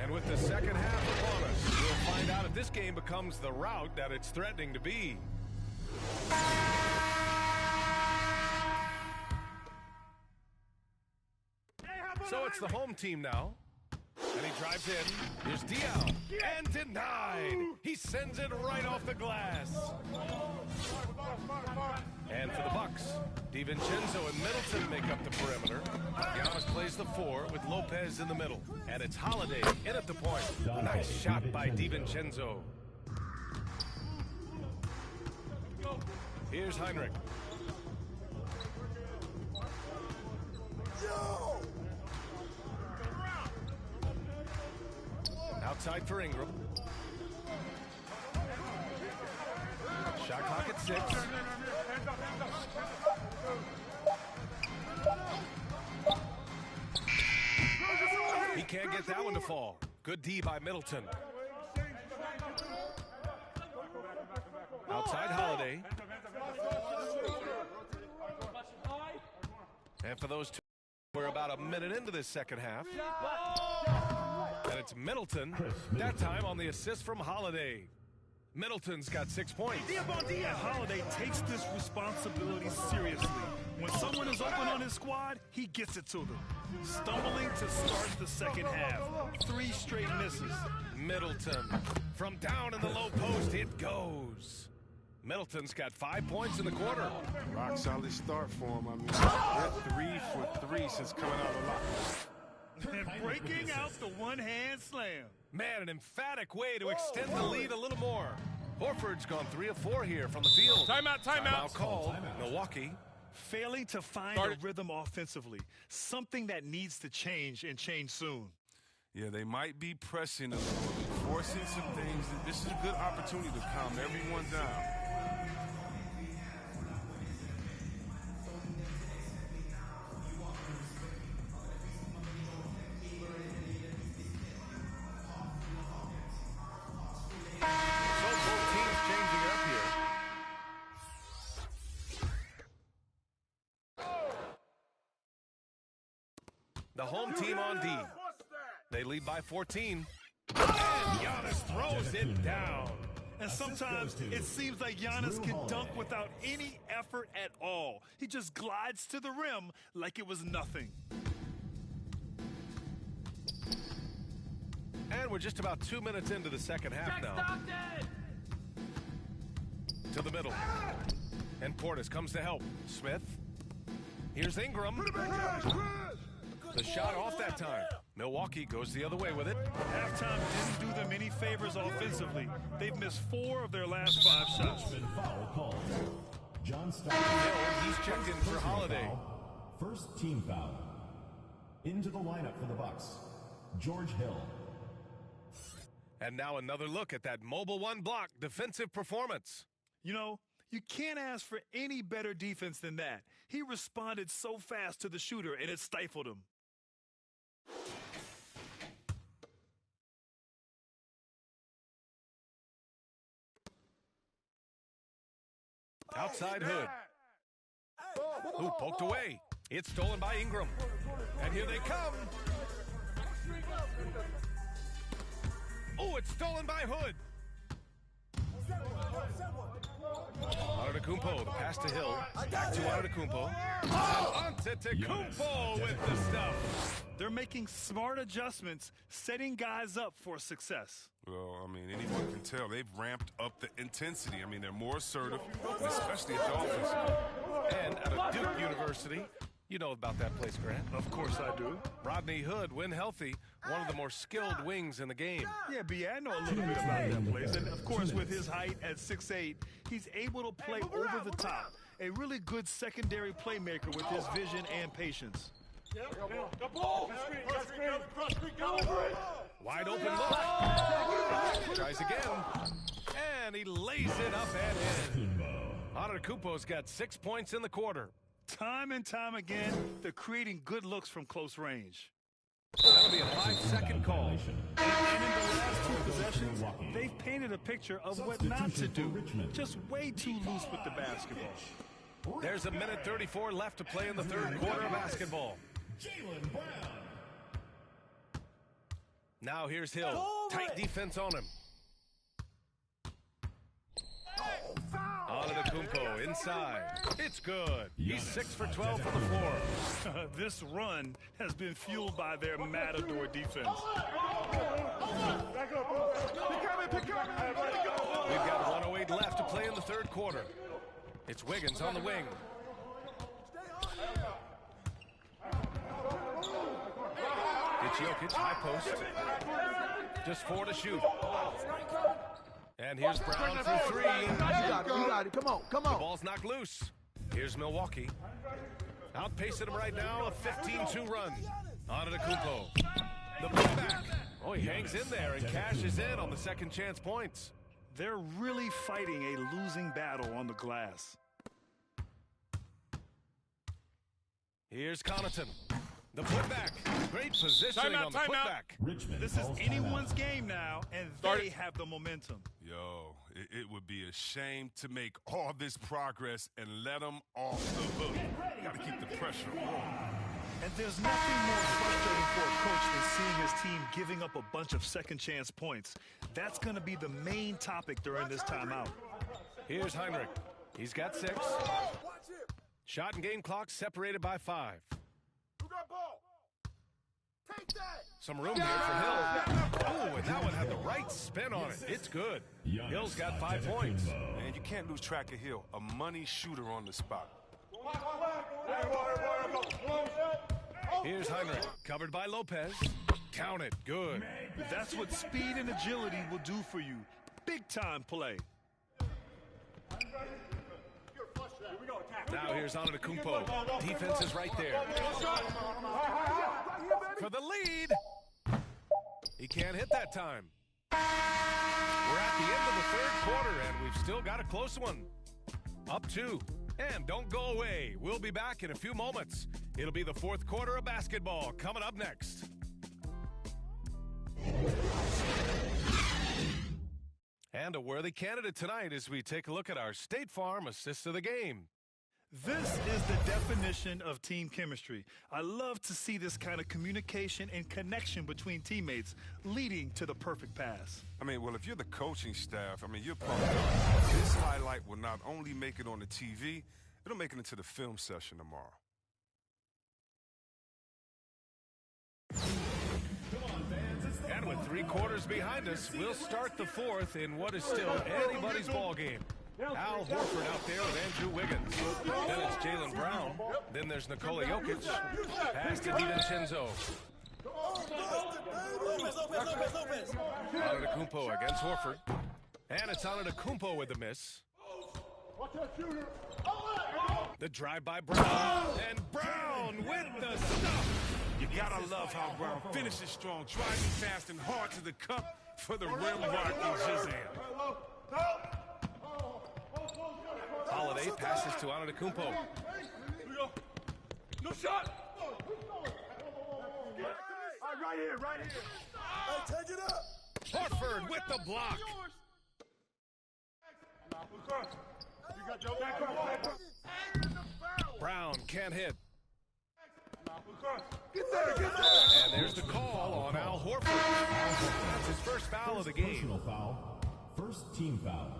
And with the second half upon us, we'll find out if this game becomes the rout that it's threatening to be. So it's the home team now. And he drives in. Here's Diao. And denied. He sends it right off the glass. And for the Bucks, DiVincenzo and Middleton make up the perimeter. Giannis plays the 4 with Lopez in the middle. And it's Holiday in at the point. Nice shot by DiVincenzo. Here's Heinrich. Outside for Ingram. Shot clock at 6. He can't get that one to fall. Good D by Middleton. Outside Holiday. And for those two, we're about a minute into this second half. And it's Middleton, that time on the assist from Holiday. Middleton's got 6 points. And Holiday takes this responsibility seriously. When someone is open on his squad, he gets it to them. Stumbling to start the second half. 3 straight misses. Middleton, from down in the low post, it goes. Middleton's got 5 points in the quarter. Rock solid start for him. I mean, that 3 for 3 since coming out a lot. And breaking out the one-hand slam. Man, an emphatic way to extend the lead a little more. Horford's gone 3 of 4 here from the field. Timeout. Timeout called. Milwaukee. Failing to find a rhythm offensively. Something that needs to change and change soon. Yeah, they might be pressing a little bit, forcing some things. This is a good opportunity to calm everyone down. The home team on D. They lead by 14. And Giannis throws it down. And sometimes it seems like Giannis can dunk without any effort at all. He just glides to the rim like it was nothing. And we're just about 2 minutes into the second half now. To the middle. And Portis comes to help. Smith. Here's Ingram. The shot off that time. Milwaukee goes the other way with it. Halftime didn't do them any favors offensively. They've missed 4 of their last 5 shots. Foul called. John Stockton. Hill, he's checked in for Holiday. First team foul. Into the lineup for the Bucks, George Hill. And now another look at that mobile 1 block defensive performance. You know, you can't ask for any better defense than that. He responded so fast to the shooter, and it stifled him. Outside Hood. Ooh, poked away. It's stolen by Ingram. And here they come. Oh, it's stolen by Hood. Antetokounmpo, the pass to Hill. Back to Antetokounmpo. Antetokounmpo with the stuff. They're making smart adjustments, setting guys up for success. Well, I mean, anyone can tell they've ramped up the intensity. I mean, they're more assertive, especially at the offensive. And out of Duke University, You know about that place, Grant. Of course I do. Rodney Hood, when healthy, one of the more skilled wings in the game. Yeah, B, I know a little bit about that place. And, of course, with his height at 6'8", he's able to play over the top. A really good secondary playmaker with his vision and patience. Wide open look. Tries again. And he lays it up and in. Antetokounmpo's got 6 points in the quarter. Time and time again, they're creating good looks from close range. That'll be a 5-second call. And in the last 2 possessions, they've painted a picture of what not to do. Just way too loose with the basketball. There's a minute 34 left to play in the third quarter of basketball. Now here's Hill. Tight defense on him. Antetokounmpo inside. It's good. He's 6 for 12 from the floor. This run has been fueled by their Matador defense. We've got 1:08 left to play in the third quarter. It's Wiggins on the wing. It's Jokic, high post. Just 4 to shoot. And here's Brown for 3. You got it. Come on. The ball's knocked loose. Here's Milwaukee. Outpacing him right now, a 15-2 run. Antetokounmpo. The putback. Oh, he hangs in there and cashes in on the second chance points. They're really fighting a losing battle on the glass. Here's Connaughton. The putback. Great positioning on the putback. This is anyone's game now, and they have the momentum. Yo, it would be a shame to make all this progress and let them off the hook. You got to keep the pressure on. And there's nothing more frustrating for a coach than seeing his team giving up a bunch of second-chance points. That's going to be the main topic during this timeout. Here's Heinrich. He's got 6. Shot and game clock separated by 5. Some room here for Hill. Oh, and that one had the right spin on it. It's good. Hill's got 5 points. Man, you can't lose track of Hill. A money shooter on the spot. Here's Heinrich. Covered by Lopez. Count it. Good. That's what speed and agility will do for you. Big-time play. Now here's Antetokounmpo. Defense is right there. For the lead. He can't hit that time. We're at the end of the third quarter, and we've still got a close one. Up 2. And don't go away. We'll be back in a few moments. It'll be the fourth quarter of basketball coming up next. And a worthy candidate tonight as we take a look at our State Farm assist of the game. This is the definition of team chemistry. I love to see this kind of communication and connection between teammates leading to the perfect pass. I mean, well, if you're the coaching staff, I mean, you're pumped up. This highlight will not only make it on the TV, it'll make it into the film session tomorrow. And with 3 quarters behind us, we'll start the fourth in what is still anybody's ball game. Al Horford out there with Andrew Wiggins. Then it's Jaylen Brown. Then there's Nikola Jokic. Pass to DiVincenzo. Antetokounmpo against Horford. And it's Antetokounmpo with the miss. The drive by Brown. And Brown with the stuff. You gotta love how Brown finishes strong, driving fast and hard to the cup for the rim rocking Shazam. Holiday passes to Antetokounmpo. No shot. Right here. Hey, take it up. Horford with the block. Brown can't hit. Get there. And there's the call on Al Horford. That's his first foul of the game. Personal foul. First team foul.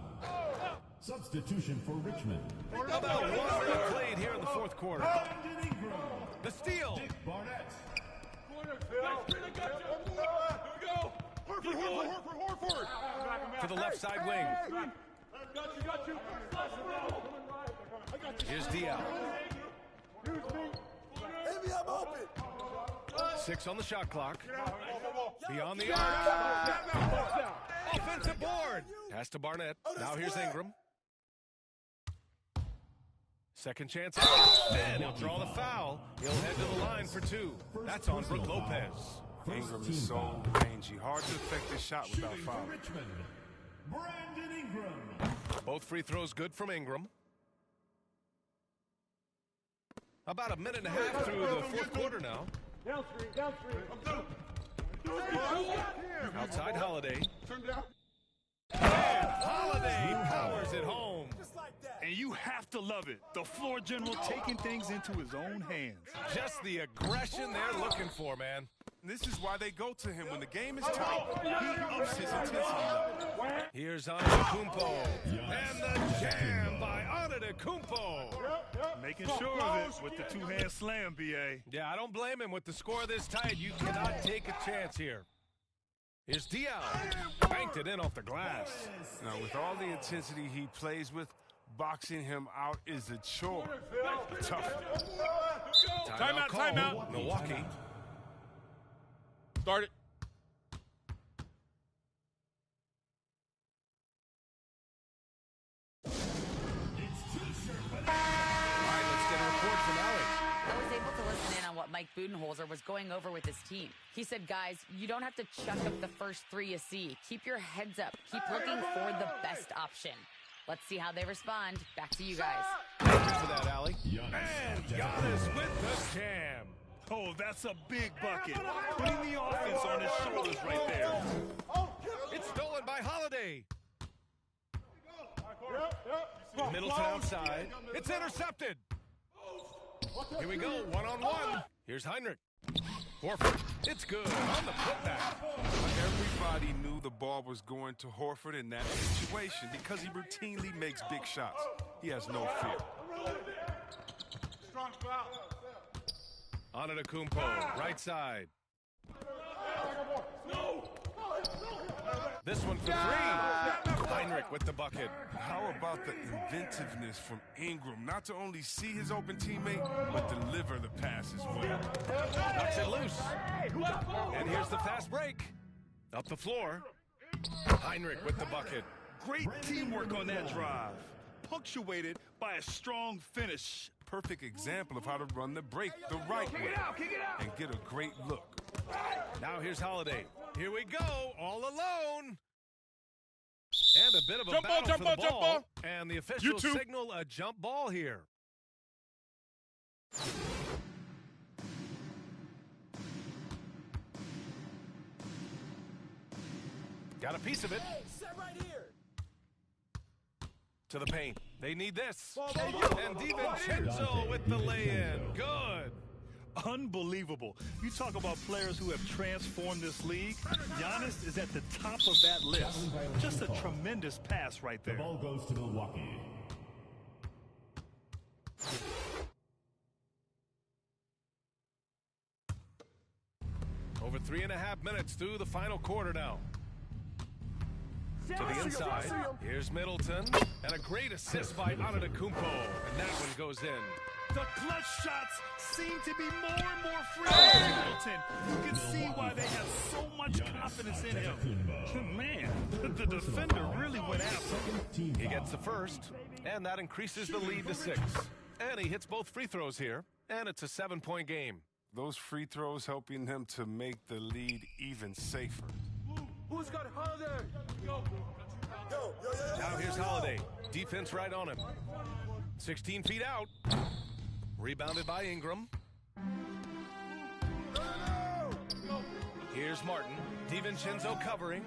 Substitution for Richmond. About 1 minute played here in the fourth quarter. The steal. Horford. To the left side wing. Got you. Here's Diaz. 6 on the shot clock. Beyond the arc. Offensive board. Pass to Barnett. Now here's Ingram. Second chance. And he'll draw the foul. He'll head to the line for 2. That's on Brook Lopez. Ingram is so rangy. Hard to affect his shot without foul. Brandon Ingram. Both free throws good from Ingram. About a minute and a half through the fourth quarter now. Outside Holiday. And Holiday powers it home. And you have to love it. The floor general taking things into his own hands. Just the aggression they're looking for, man. This is why they go to him when the game is tight. He ups his intensity level. Here's Antetokounmpo. And the jam by Antetokounmpo. Making sure of it with the two-hand slam, B.A. Yeah, I don't blame him. With the score this tight, you cannot take a chance here. Here's Diaw. Banked it in off the glass. Now, with all the intensity he plays with, boxing him out is a chore. Tough. Timeout. Milwaukee. Start it. Mike Budenholzer was going over with his team. He said, guys, you don't have to chuck up the first 3 you see. Keep your heads up. Keep looking for the best option. Let's see how they respond. Back to you guys. Thanks for that, Allie. And Giannis with the jam. Oh, that's a big bucket. Putting the offense on his shoulders right there. It's stolen by Holiday. Middleton outside. It's intercepted. Here we go, one-on-one. Here's Heinrich. Horford, it's good on the putback. Everybody knew the ball was going to Horford in that situation because he routinely makes big shots. He has no fear. Antetokounmpo, right side. This one for 3. Heinrich with the bucket. How about the inventiveness from Ingram? Not to only see his open teammate, but deliver the pass as well. Knocks it loose. And here's the fast break. Up the floor. Heinrich with the bucket. Great teamwork on that drive. Punctuated by a strong finish. Perfect example of how to run the break the right way and get a great look. Now here's Holiday. Here we go, all alone. And a bit of a battle for the ball. And the officials signal a jump ball here. Got a piece of it. Hey, set right here. To the paint. They need this. And DiVincenzo with the lay-in. Good. Unbelievable. You talk about players who have transformed this league. Giannis is at the top of that list. Just a tremendous pass right there. The ball goes to Milwaukee. Over 3.5 minutes through the final quarter now. To the inside. Here's Middleton. And a great assist by Antetokounmpo. And that one goes in. The clutch shots seem to be more and more free for Middleton. You can see why they have so much confidence in him. Man, the defender really went after him. He gets the first, and that increases the lead to 6. And he hits both free throws here, and it's a 7-point game. Those free throws helping them to make the lead even safer. Who's got Holiday? Now here's Holiday. Defense right on him. 16 feet out. Rebounded by Ingram. Here's Martin. DiVincenzo covering.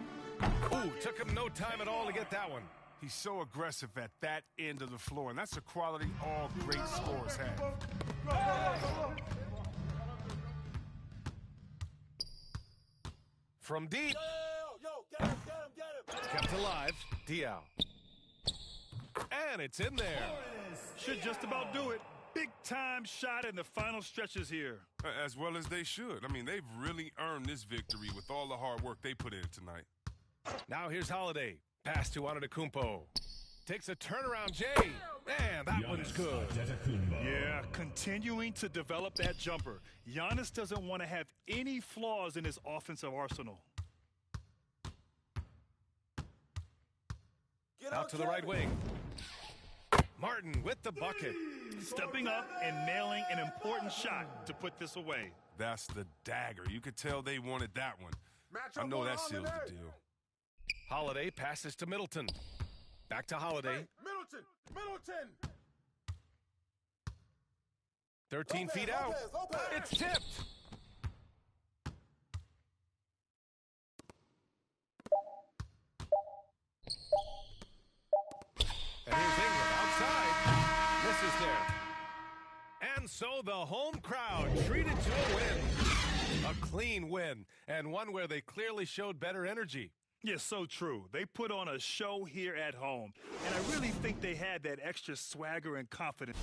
Ooh, took him no time at all to get that one. He's so aggressive at that end of the floor, and that's a quality all great scorers have. From deep. Get him. Kept alive. Diaw. And it's in there. Should just about do it. Big-time shot in the final stretches here. As well as they should. I mean, they've really earned this victory with all the hard work they put in tonight. Now here's Holiday. Pass to Antetokounmpo. Takes a turnaround, Jay. Man, that one's good. Yeah, continuing to develop that jumper. Giannis doesn't want to have any flaws in his offensive arsenal. Out to the right wing. Martin with the bucket. Stepping up and nailing an important shot to put this away. That's the dagger. You could tell they wanted that one. I know that seals the deal. Holiday passes to Middleton. Back to Holiday. Hey, Middleton! 13 feet out. It's tipped. And here's Ingram outside. Misses there. And so the home crowd treated to a win. A clean win, and one where they clearly showed better energy. Yeah, so true. They put on a show here at home, and I really think they had that extra swagger and confidence.